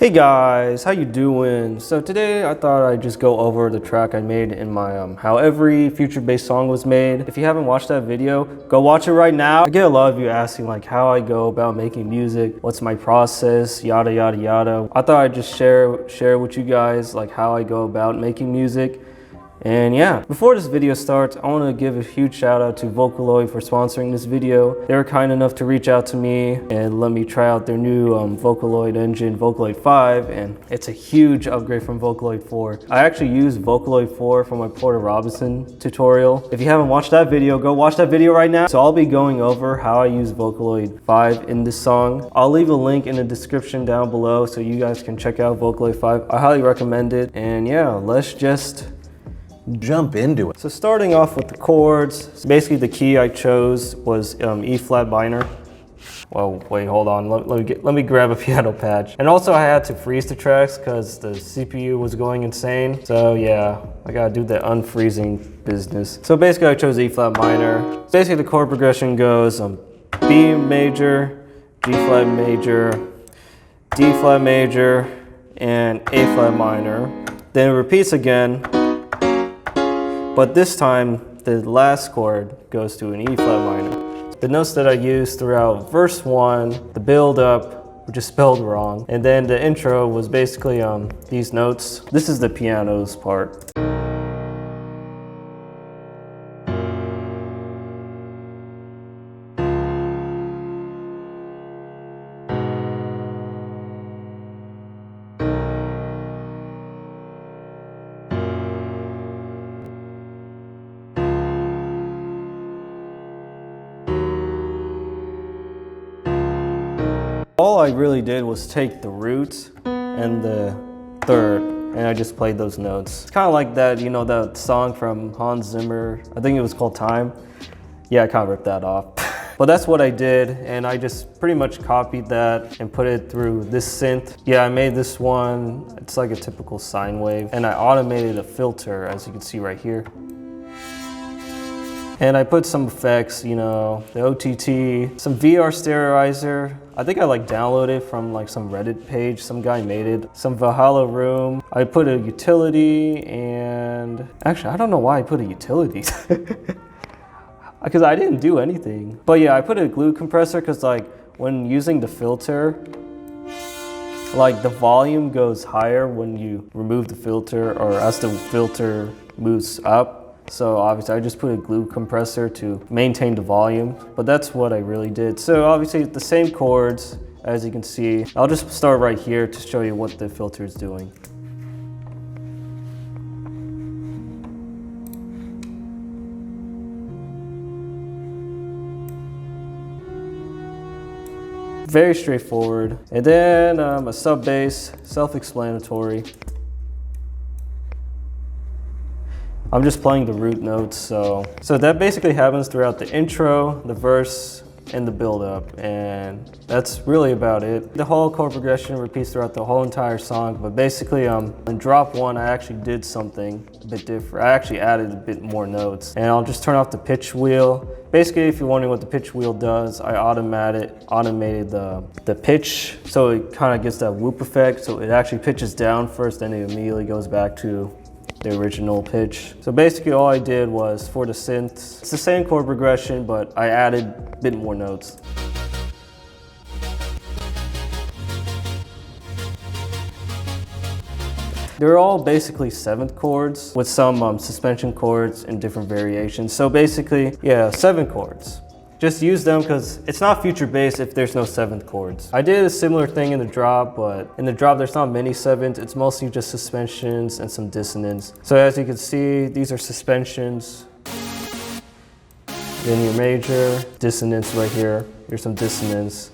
Hey guys, how you doing? So today I thought I'd just go over the track I made in my how every future bass song was made. If you haven't watched that video, go watch it right now. I get a lot of you asking like how I go about making music, what's my process, yada yada yada. I thought I'd just share with you guys like how I go about making music. And yeah, before this video starts, I want to give a huge shout out to Vocaloid for sponsoring this video. They were kind enough to reach out to me and let me try out their new Vocaloid engine, Vocaloid 5, and it's a huge upgrade from Vocaloid 4. I actually used Vocaloid 4 for my Porter Robinson tutorial. If you haven't watched that video, go watch that video right now. So I'll be going over how I use Vocaloid 5 in this song. I'll leave a link in the description down below so you guys can check out Vocaloid 5. I highly recommend it. And yeah, let's just jump into it. So starting off with the chords, basically the key I chose was E flat minor. Well, wait, hold on. Let me grab a piano patch. And also I had to freeze the tracks because the CPU was going insane. So yeah, I gotta do the unfreezing business. So basically I chose E flat minor. Basically the chord progression goes B major, G flat major, D flat major, and A flat minor. Then it repeats again. But this time, the last chord goes to an E flat minor. The notes that I used throughout verse 1, the build up, which is spelled wrong, and then the intro was basically these notes. This is the piano's part. All I really did was take the root and the third, and I just played those notes. It's kind of like that, you know, that song from Hans Zimmer. I think it was called Time. Yeah, I kind of ripped that off. But that's what I did, and I just pretty much copied that and put it through this synth. Yeah, I made this one. It's like a typical sine wave, and I automated a filter, as you can see right here. And I put some effects, you know, the OTT, some VR sterilizer. I think I like downloaded from like some Reddit page, some guy made it. Some Valhalla room. I put a utility and actually, I don't know why I put a utility. Because I didn't do anything. But yeah, I put a glue compressor because like when using the filter, like the volume goes higher when you remove the filter or as the filter moves up. So obviously I just put a glue compressor to maintain the volume, but that's what I really did. So obviously the same chords, as you can see. I'll just start right here to show you what the filter is doing. Very straightforward. And then a sub bass, self-explanatory. I'm just playing the root notes, so that basically happens throughout the intro, the verse, and the build-up, and that's really about it. The whole chord progression repeats throughout the whole entire song, but basically in drop 1, I actually did something a bit different. I actually added a bit more notes, and I'll just turn off the pitch wheel. Basically, if you're wondering what the pitch wheel does, I automated the pitch, so it kind of gets that whoop effect, so it actually pitches down first, then it immediately goes back to the original pitch. So basically all I did was for the synths, it's the same chord progression, but I added a bit more notes. They're all basically 7th chords with some suspension chords and different variations. So basically, yeah, 7 chords. Just use them because it's not future bass if there's no 7th chords. I did a similar thing in the drop, but in the drop there's not many 7s. It's mostly just suspensions and some dissonance. So as you can see, these are suspensions. Then your major, dissonance right here. Here's some dissonance.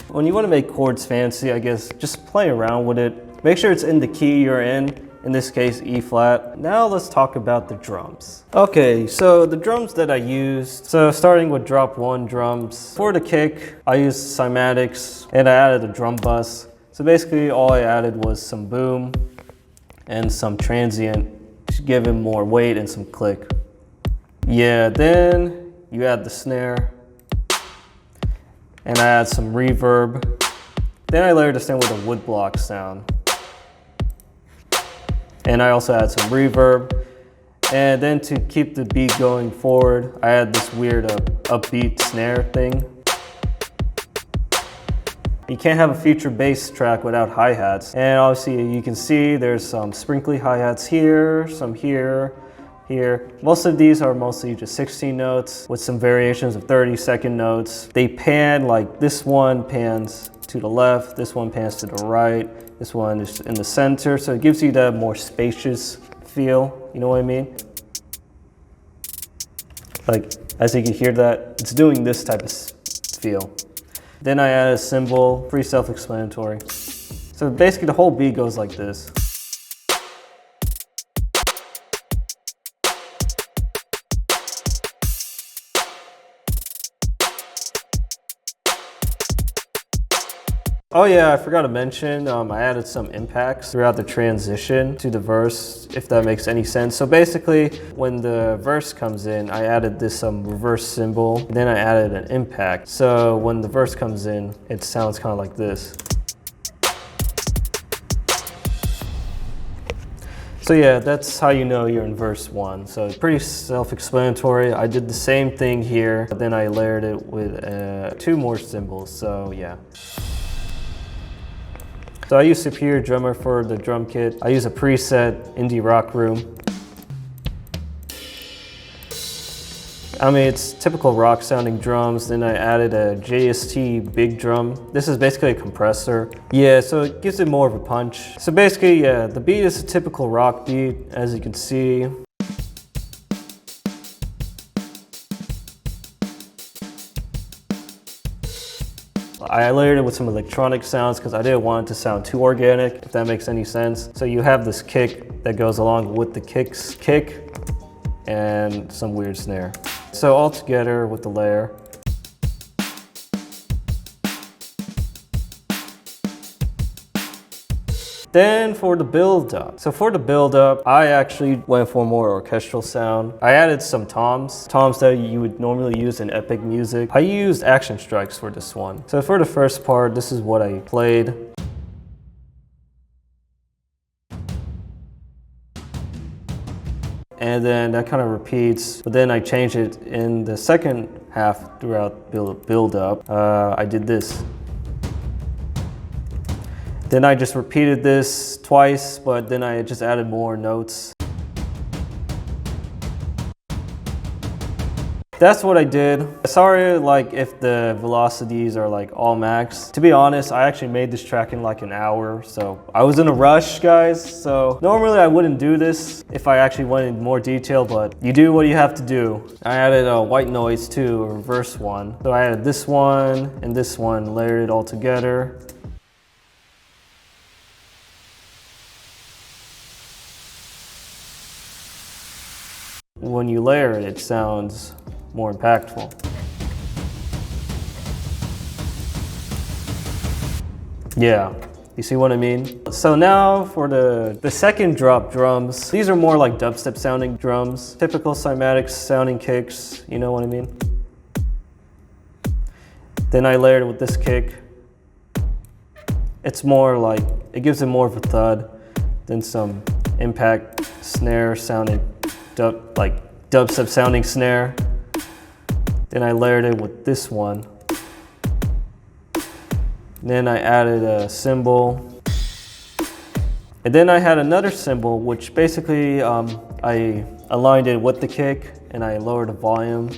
When you want to make chords fancy, I guess just play around with it. Make sure it's in the key you're in this case E flat. Now let's talk about the drums. Okay, so the drums that I used, so starting with drop 1 drums. For the kick, I used cymatics and I added a drum bus. So basically all I added was some boom and some transient to give it more weight and some click. Yeah, then you add the snare and I add some reverb Then I layered this in with a woodblock sound. And I also add some reverb. And then to keep the beat going forward, I add this weird upbeat snare thing. You can't have a future bass track without hi-hats. And obviously you can see there's some sprinkly hi-hats here, some here, here. Most of these are mostly just 16 notes with some variations of 30-second notes. They pan, like this one pans to the left, this one pans to the right, this one is in the center. So it gives you that more spacious feel, you know what I mean? Like, as you can hear that, it's doing this type of feel. Then I add a cymbal, pretty self-explanatory. So basically the whole beat goes like this. Oh yeah, I forgot to mention, I added some impacts throughout the transition to the verse, if that makes any sense. So basically, when the verse comes in, I added this reverse cymbal, then I added an impact. So when the verse comes in, it sounds kind of like this. So yeah, that's how you know you're in verse 1. So it's pretty self-explanatory. I did the same thing here, but then I layered it with 2 more cymbals, so yeah. So I use Superior Drummer for the drum kit. I use a preset Indie Rock Room. I mean, it's typical rock sounding drums. Then I added a JST big drum. This is basically a compressor. Yeah, so it gives it more of a punch. So basically, yeah, the beat is a typical rock beat, as you can see. I layered it with some electronic sounds because I didn't want it to sound too organic, if that makes any sense. So you have this kick that goes along with the kick and some weird snare. So all together with the layer. Then for the build up. So for the build up, I actually went for more orchestral sound. I added some toms that you would normally use in epic music. I used action strikes for this one. So for the first part, this is what I played. And then that kind of repeats, but then I changed it in the second half throughout build up. I did this. Then I just repeated this twice, but then I just added more notes. That's what I did. Sorry, like if the velocities are like all max. To be honest, I actually made this track in like an hour, so I was in a rush, guys. So normally I wouldn't do this if I actually went in more detail, but you do what you have to do. I added a white noise too, a reverse one. So I added this one and this one, layered it all together. When you layer it, it sounds more impactful. Yeah, you see what I mean? So now for the second drop drums, these are more like dubstep sounding drums, typical cymatic sounding kicks, you know what I mean? Then I layered it with this kick. It's more like, it gives it more of a thud than some impact snare sounding dubstep sounding snare. Then I layered it with this one. Then I added a cymbal. And then I had another cymbal, which basically I aligned it with the kick and I lowered the volume.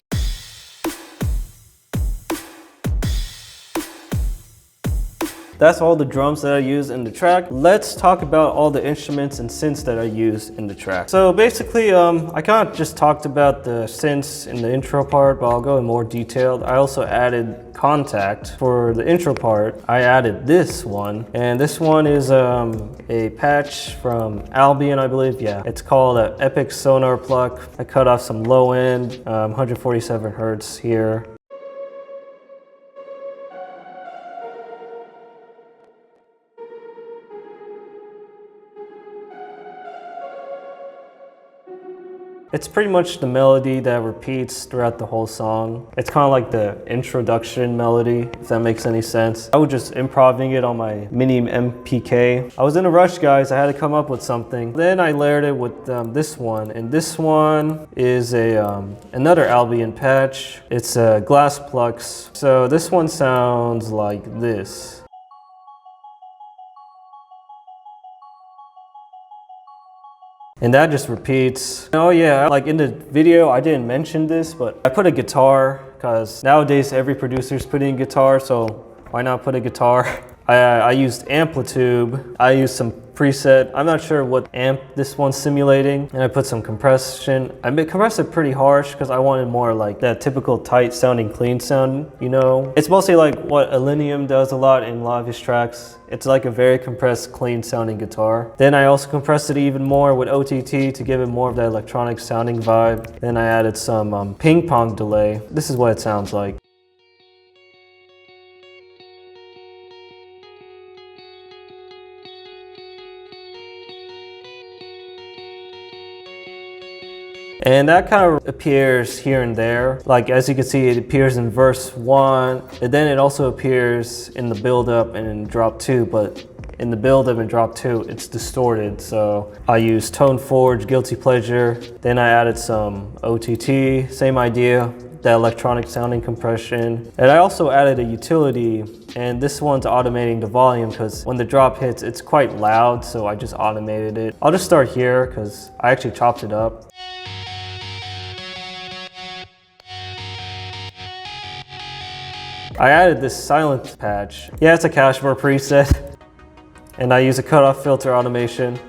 That's all the drums that I used in the track. Let's talk about all the instruments and synths that I used in the track. So basically, I kind of just talked about the synths in the intro part, but I'll go in more detail. I also added Contact for the intro part. I added this one, and this one is a patch from Albion, I believe. Yeah, it's called an Epic Sonar Pluck. I cut off some low end, 147 hertz here. It's pretty much the melody that repeats throughout the whole song. It's kind of like the introduction melody, if that makes any sense. I was just improvising it on my mini MPK. I was in a rush, guys. I had to come up with something. Then I layered it with this one, and this one is another Albion patch. It's a Glass Plux. So this one sounds like this. And that just repeats. Oh yeah, like in the video, I didn't mention this, but I put a guitar because nowadays every producer's putting guitar, so why not put a guitar? I used Amplitude. I used some preset. I'm not sure what amp this one's simulating. And I put some compression. I compressed it pretty harsh because I wanted more like that typical tight sounding, clean sound, you know? It's mostly like what Alinium does a lot in a lot of his tracks. It's like a very compressed, clean sounding guitar. Then I also compressed it even more with OTT to give it more of that electronic sounding vibe. Then I added some ping pong delay. This is what it sounds like. And that kind of appears here and there. Like as you can see, it appears in verse 1, and then it also appears in the build-up and in drop 2, but in the build-up and drop 2, it's distorted. So I used Tone Forge, Guilty Pleasure, then I added some OTT, same idea, that electronic sounding compression. And I also added a utility, and this one's automating the volume because when the drop hits, it's quite loud, so I just automated it. I'll just start here because I actually chopped it up. I added this silent patch. Yeah, it's a Cashmere preset. And I use a cutoff filter automation.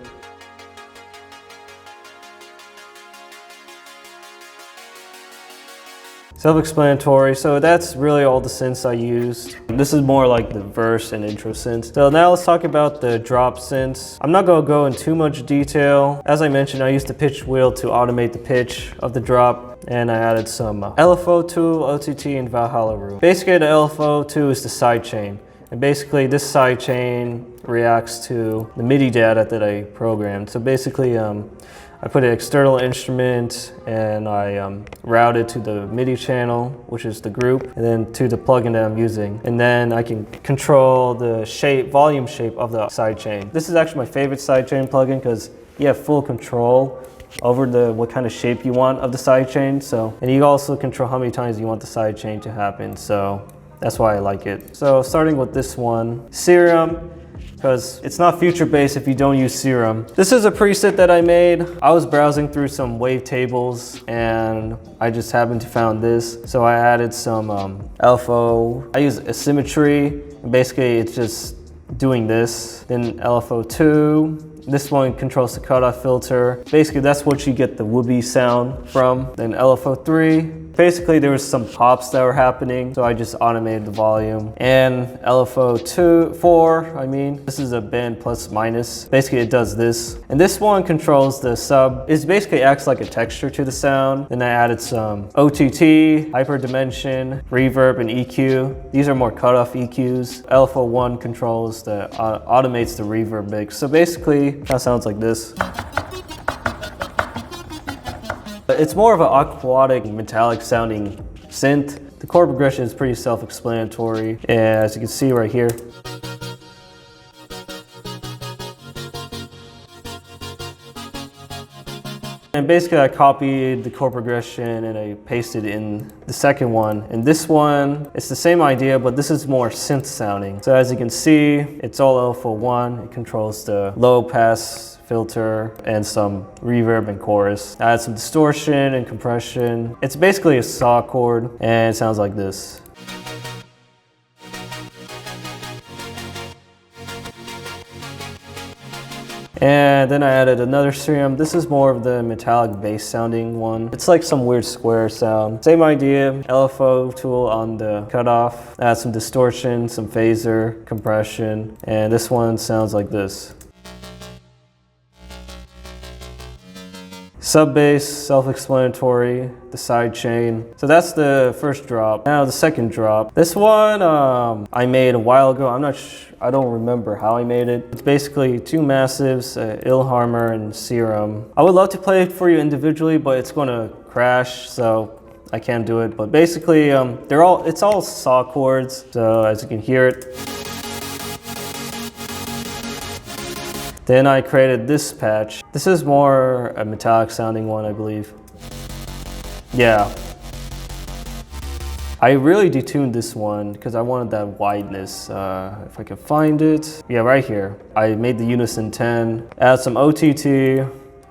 Self-explanatory, so that's really all the synths I used. This is more like the verse and intro synths. So now let's talk about the drop synths. I'm not gonna go in too much detail. As I mentioned, I used the pitch wheel to automate the pitch of the drop. And I added some LFO tool, OTT, and Valhalla room. Basically, the LFO tool is the sidechain. And basically, this sidechain reacts to the MIDI data that I programmed. So basically, I put an external instrument and I route it to the MIDI channel, which is the group, and then to the plugin that I'm using. And then I can control the shape, volume shape of the sidechain. This is actually my favorite sidechain plugin because you have full control over what kind of shape you want of the sidechain. So, and you also control how many times you want the sidechain to happen. So that's why I like it. So starting with this one, Serum, because it's not future bass if you don't use Serum. This is a preset that I made. I was browsing through some wavetables and I just happened to found this. So I added some LFO. I use asymmetry. Basically, it's just doing this. Then LFO2. This one controls the cutoff filter. Basically, that's what you get the whoopee sound from. Then LFO3. Basically, there was some pops that were happening, so I just automated the volume. And LFO4, I mean, this is a band plus minus. Basically, it does this. And this one controls the sub. It basically acts like a texture to the sound. Then I added some OTT, hyperdimension, reverb, and EQ. These are more cutoff EQs. LFO1 controls automates the reverb mix. So basically, that sounds like this. It's more of an aquatic, metallic sounding synth. The chord progression is pretty self-explanatory, as you can see right here. And basically I copied the chord progression and I pasted in the second one. And this one, it's the same idea, but this is more synth sounding. So as you can see, it's all LFO1. It controls the low pass filter and some reverb and chorus. I add some distortion and compression. It's basically a saw chord and it sounds like this. And then I added another Serum. This is more of the metallic bass sounding one. It's like some weird square sound. Same idea, LFO tool on the cutoff. Add some distortion, some phaser, compression. And this one sounds like this. Sub bass, self-explanatory, the side chain. So that's the first drop. Now the second drop. This one I made a while ago. I don't remember how I made it. It's basically two massives, Ilharmer and Serum. I would love to play it for you individually, but it's gonna crash, so I can't do it. But basically, it's all saw chords. So as you can hear it. Then I created this patch. This is more a metallic sounding one, I believe. Yeah. I really detuned this one because I wanted that wideness. If I can find it. Yeah, right here. I made the unison 10, add some OTT,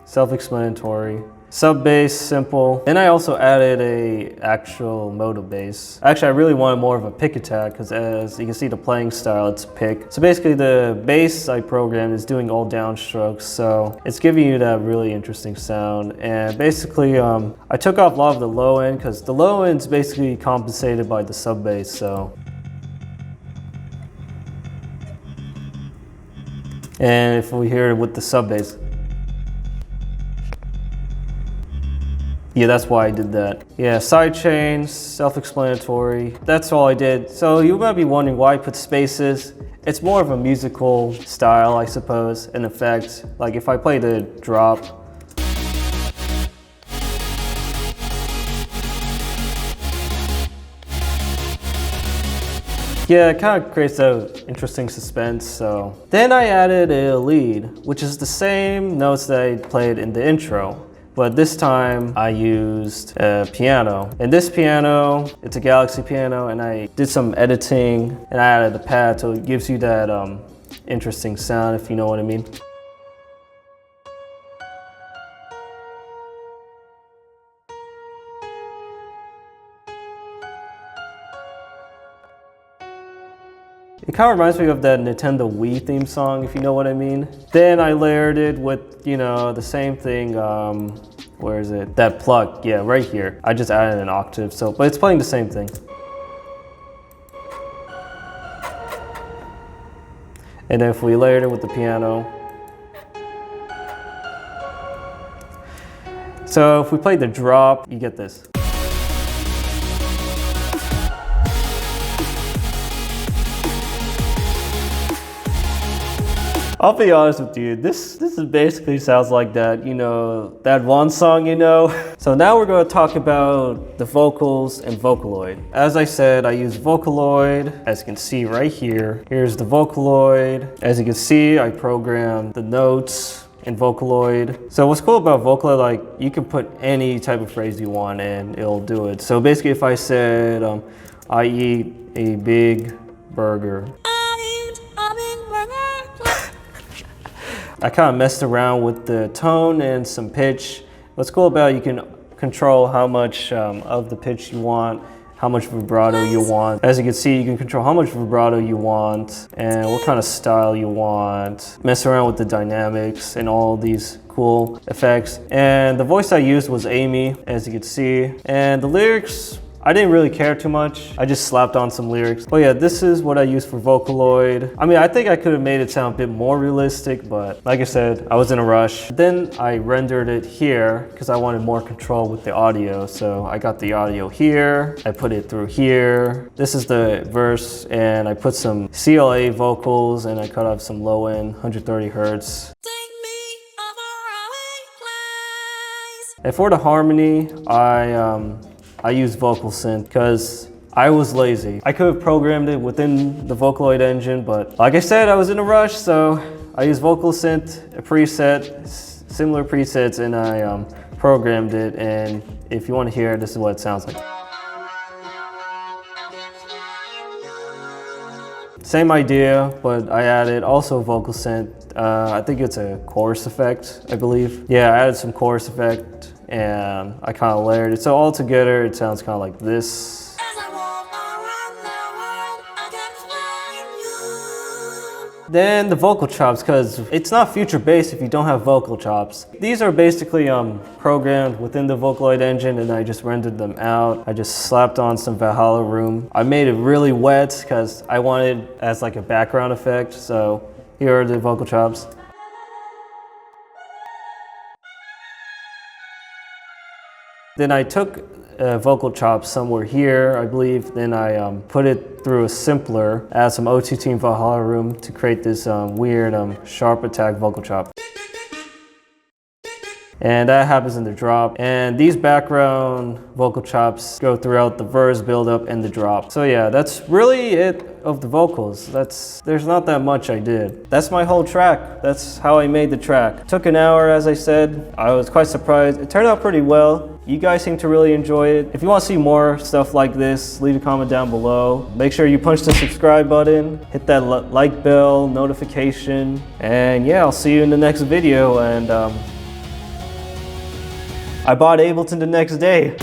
self-explanatory. Sub bass, simple. Then I also added a actual mode of bass. Actually, I really wanted more of a pick attack because as you can see the playing style, it's pick. So basically the bass I programmed is doing all downstrokes. So it's giving you that really interesting sound. And basically I took off a lot of the low end because the low end's basically compensated by the sub bass. So. And if we hear it with the sub bass. Yeah, that's why I did that. Yeah, side chains, self-explanatory. That's all I did. So you might be wondering why I put spaces. It's more of a musical style, I suppose, an effect. Like if I play the drop. Yeah, it kind of creates an interesting suspense, so. Then I added a lead, which is the same notes that I played in the intro. But this time I used a piano. And this piano, it's a Galaxy piano, and I did some editing and I added a pad so it gives you that interesting sound, if you know what I mean. It kind of reminds me of that Nintendo Wii theme song, if you know what I mean. Then I layered it with, you know, the same thing, where is it? That pluck, yeah, right here. I just added an octave, so, but it's playing the same thing. And then if we layered it with the piano. So if we play the drop, you get this. I'll be honest with you, this is basically sounds like that, you know, that one song, you know. So now we're going to talk about the vocals and Vocaloid. As I said, I use Vocaloid, as you can see right here. Here's the Vocaloid. As you can see, I programmed the notes in Vocaloid. So what's cool about Vocaloid, like you can put any type of phrase you want and it'll do it. So basically if I said, I eat a big burger. I kind of messed around with the tone and some pitch. What's cool about it, you can control how much of the pitch you want, how much vibrato you want. As you can see, you can control how much vibrato you want and what kind of style you want. Mess around with the dynamics and all these cool effects. And the voice I used was Amy, as you can see. And the lyrics, I didn't really care too much. I just slapped on some lyrics. But yeah, this is what I used for Vocaloid. I mean, I think I could have made it sound a bit more realistic, but like I said, I was in a rush. Then I rendered it here because I wanted more control with the audio. So I got the audio here. I put it through here. This is the verse, and I put some CLA vocals, and I cut off some low end, 130 hertz. And for the harmony, I use vocal synth because I was lazy. I could have programmed it within the Vocaloid engine, but like I said, I was in a rush, so I used vocal synth, a preset, similar presets, and I programmed it. And if you want to hear it, this is what it sounds like. Same idea, but I added also vocal synth. I think it's a chorus effect, I believe. Yeah, I added some chorus effect and I kind of layered it. So all together, it sounds kind of like this. Then the vocal chops, because it's not future bass if you don't have vocal chops. These are basically programmed within the Vocaloid engine, and I just rendered them out. I just slapped on some Valhalla Room. I made it really wet because I wanted as like a background effect. So here are the vocal chops. Then I took vocal chops somewhere here, I believe. Then I put it through a simpler, add some OTT and Valhalla room to create this weird sharp attack vocal chop. And that happens in the drop. And these background vocal chops go throughout the verse, build up, and the drop. So yeah, that's really it of the vocals. There's not that much I did. That's my whole track. That's how I made the track. Took an hour, as I said. I was quite surprised. It turned out pretty well. You guys seem to really enjoy it. If you want to see more stuff like this, leave a comment down below. Make sure you punch the subscribe button, hit that like bell, notification, and yeah, I'll see you in the next video. And I bought Ableton the next day.